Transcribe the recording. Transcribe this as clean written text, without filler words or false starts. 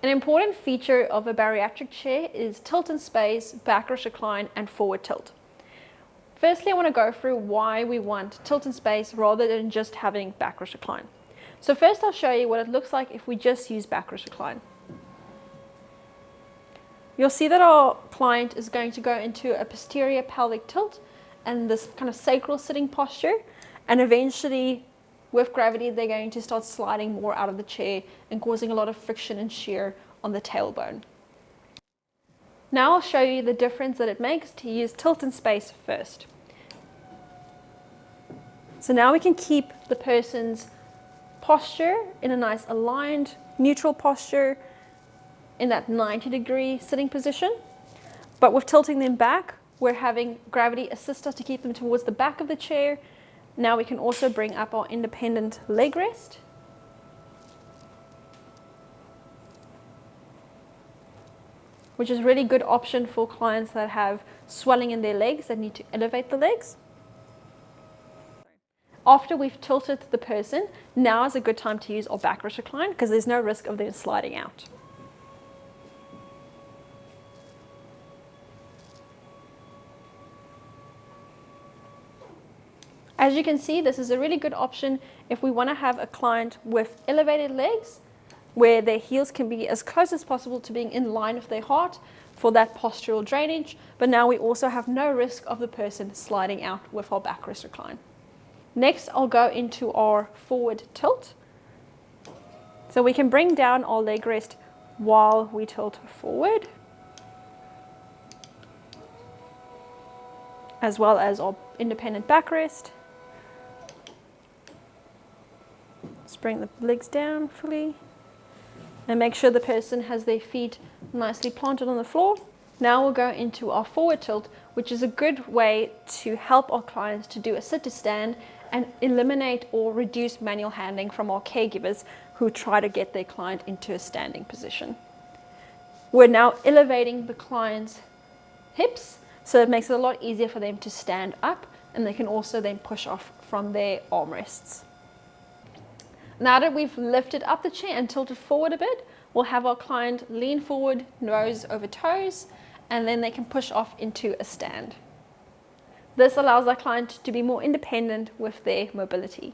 An important feature of a bariatric chair is tilt in space, backrest recline, and forward tilt. Firstly, I want to go through why we want tilt in space rather than just having backrest recline. So first I'll show you what it looks like if we just use backrest recline. You'll see that our client is going to go into a posterior pelvic tilt and this kind of sacral sitting posture, and eventually with gravity they're going to start sliding more out of the chair and causing a lot of friction and shear on the tailbone. Now I'll show you the difference that it makes to use tilt in space first. So now we can keep the person's posture in a nice aligned, neutral posture in that 90-degree sitting position. But with tilting them back, we're having gravity assist us to keep them towards the back of the chair. Now we can also bring up our independent leg rest. Which is a really good option for clients that have swelling in their legs that need to elevate the legs. After we've tilted the person, now is a good time to use our backrest recline because there's no risk of them sliding out. As you can see, this is a really good option if we want to have a client with elevated legs where their heels can be as close as possible to being in line with their heart for that postural drainage, but now we also have no risk of the person sliding out with our backrest recline. Next, I'll go into our forward tilt. So we can bring down our leg rest while we tilt forward, as well as our independent backrest. Just bring the legs down fully and make sure the person has their feet nicely planted on the floor. Now we'll go into our forward tilt, which is a good way to help our clients to do a sit to stand and eliminate or reduce manual handling from our caregivers who try to get their client into a standing position. We're now elevating the client's hips, so it makes it a lot easier for them to stand up, and they can also then push off from their armrests. Now that we've lifted up the chair and tilted forward a bit, we'll have our client lean forward, nose over toes, and then they can push off into a stand. This allows our client to be more independent with their mobility.